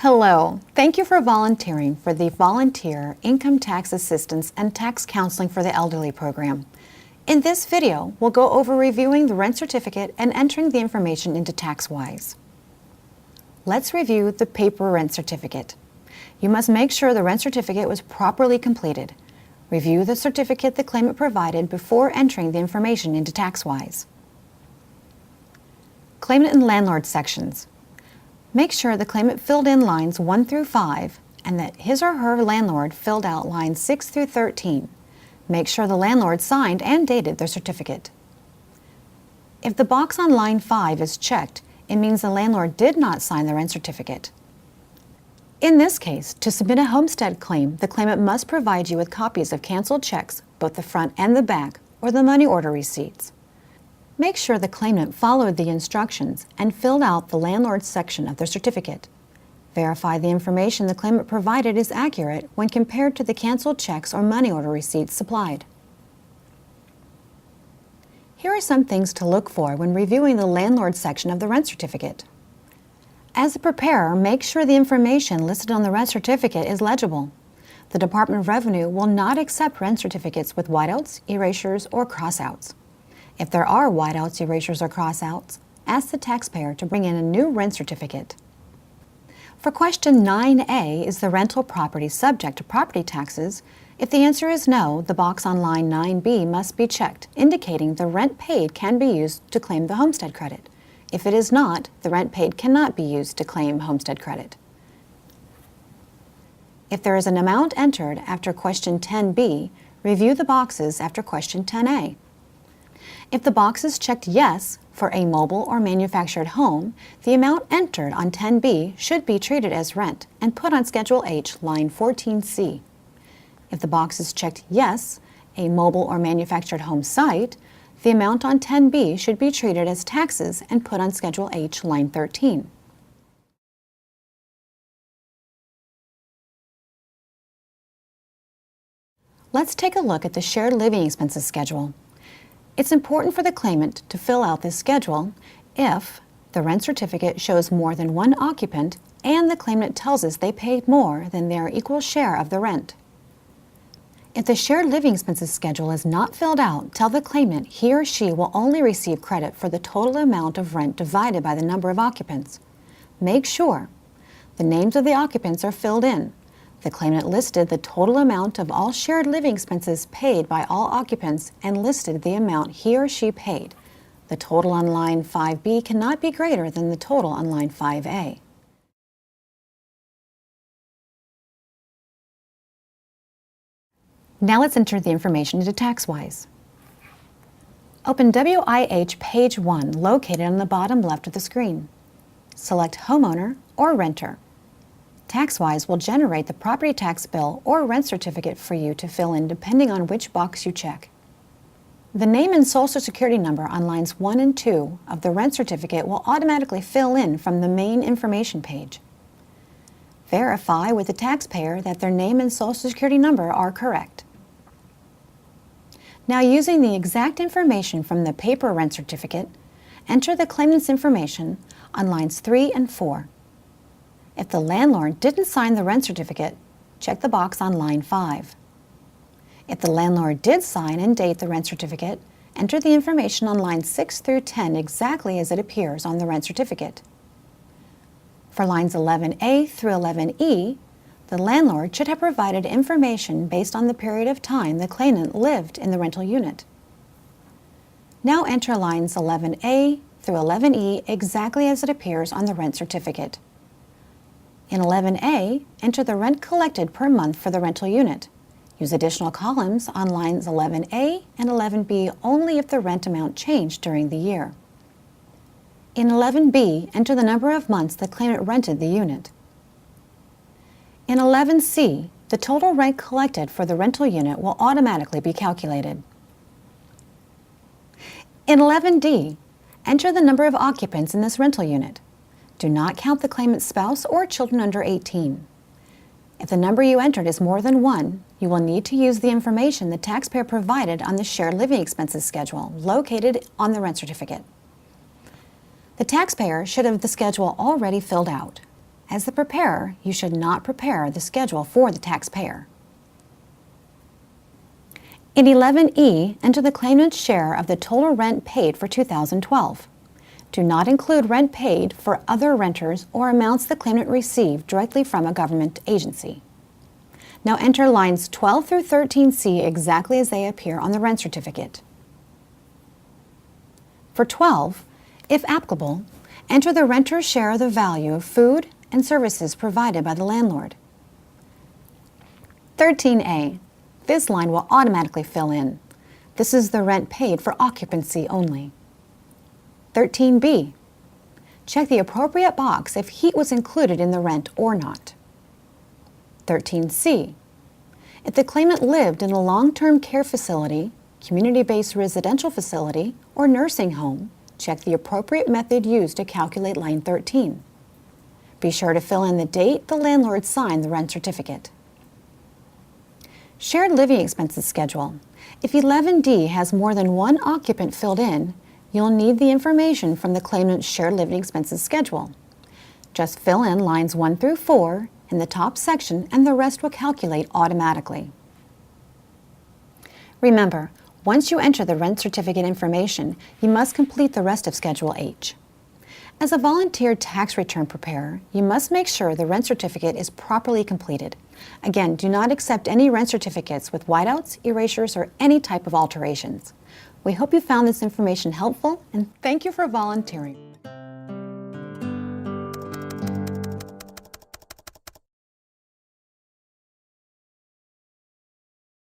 Hello. Thank you for volunteering for the Volunteer Income Tax Assistance and Tax Counseling for the Elderly program. In this video, we'll go over reviewing the rent certificate and entering the information into TaxWise. Let's review the paper rent certificate. You must make sure the rent certificate was properly completed. Review the certificate the claimant provided before entering the information into TaxWise. Claimant and landlord sections. Make sure the claimant filled in lines 1 through 5 and that his or her landlord filled out lines 6 through 13. Make sure the landlord signed and dated their certificate. If the box on line 5 is checked, it means the landlord did not sign the rent certificate. In this case, to submit a homestead claim, the claimant must provide you with copies of canceled checks, both the front and the back, or the money order receipts. Make sure the claimant followed the instructions and filled out the landlord section of their certificate. Verify the information the claimant provided is accurate when compared to the canceled checks or money order receipts supplied. Here are some things to look for when reviewing the landlord section of the rent certificate. As a preparer, make sure the information listed on the rent certificate is legible. The Department of Revenue will not accept rent certificates with whiteouts, erasures, or crossouts. If there are whiteouts, erasures, or crossouts, ask the taxpayer to bring in a new rent certificate. For question 9A, is the rental property subject to property taxes? If the answer is no, the box on line 9B must be checked, indicating the rent paid can be used to claim the homestead credit. If it is not, the rent paid cannot be used to claim homestead credit. If there is an amount entered after question 10B, review the boxes after question 10A. If the box is checked yes for a mobile or manufactured home, the amount entered on 10B should be treated as rent and put on Schedule H, line 14C. If the box is checked yes, a mobile or manufactured home site, the amount on 10B should be treated as taxes and put on Schedule H, line 13. Let's take a look at the shared living expenses schedule. It's important for the claimant to fill out this schedule if the rent certificate shows more than one occupant and the claimant tells us they paid more than their equal share of the rent. If the shared living expenses schedule is not filled out, tell the claimant he or she will only receive credit for the total amount of rent divided by the number of occupants. Make sure the names of the occupants are filled in. The claimant listed the total amount of all shared living expenses paid by all occupants and listed the amount he or she paid. The total on line 5B cannot be greater than the total on line 5A. Now let's enter the information into TaxWise. Open WIH page 1 located on the bottom left of the screen. Select Homeowner or Renter. TaxWise will generate the property tax bill or rent certificate for you to fill in depending on which box you check. The name and Social Security number on lines 1 and 2 of the rent certificate will automatically fill in from the main information page. Verify with the taxpayer that their name and Social Security number are correct. Now, using the exact information from the paper rent certificate, enter the claimant's information on lines 3 and 4. If the landlord didn't sign the rent certificate, check the box on line 5. If the landlord did sign and date the rent certificate, enter the information on lines 6 through 10 exactly as it appears on the rent certificate. For lines 11A through 11E, the landlord should have provided information based on the period of time the claimant lived in the rental unit. Now enter lines 11A through 11E exactly as it appears on the rent certificate. In 11A, enter the rent collected per month for the rental unit. Use additional columns on lines 11A and 11B only if the rent amount changed during the year. In 11B, enter the number of months the claimant rented the unit. In 11C, the total rent collected for the rental unit will automatically be calculated. In 11D, enter the number of occupants in this rental unit. Do not count the claimant's spouse or children under 18. If the number you entered is more than 1, you will need to use the information the taxpayer provided on the shared living expenses schedule located on the rent certificate. The taxpayer should have the schedule already filled out. As the preparer, you should not prepare the schedule for the taxpayer. In 11E, enter the claimant's share of the total rent paid for 2012. Do not include rent paid for other renters or amounts the claimant received directly from a government agency. Now enter lines 12 through 13C exactly as they appear on the rent certificate. For 12, if applicable, enter the renter's share of the value of food and services provided by the landlord. 13A. This line will automatically fill in. This is the rent paid for occupancy only. 13B. Check the appropriate box if heat was included in the rent or not. 13C. If the claimant lived in a long-term care facility, community-based residential facility, or nursing home, check the appropriate method used to calculate line 13. Be sure to fill in the date the landlord signed the rent certificate. Shared living expenses schedule. If 11D has more than one occupant filled in, you'll need the information from the claimant's shared living expenses schedule. Just fill in lines 1 through 4 in the top section and the rest will calculate automatically. Remember, once you enter the rent certificate information, you must complete the rest of Schedule H. As a volunteer tax return preparer, you must make sure the rent certificate is properly completed. Again, do not accept any rent certificates with whiteouts, erasures, or any type of alterations. We hope you found this information helpful, and thank you for volunteering.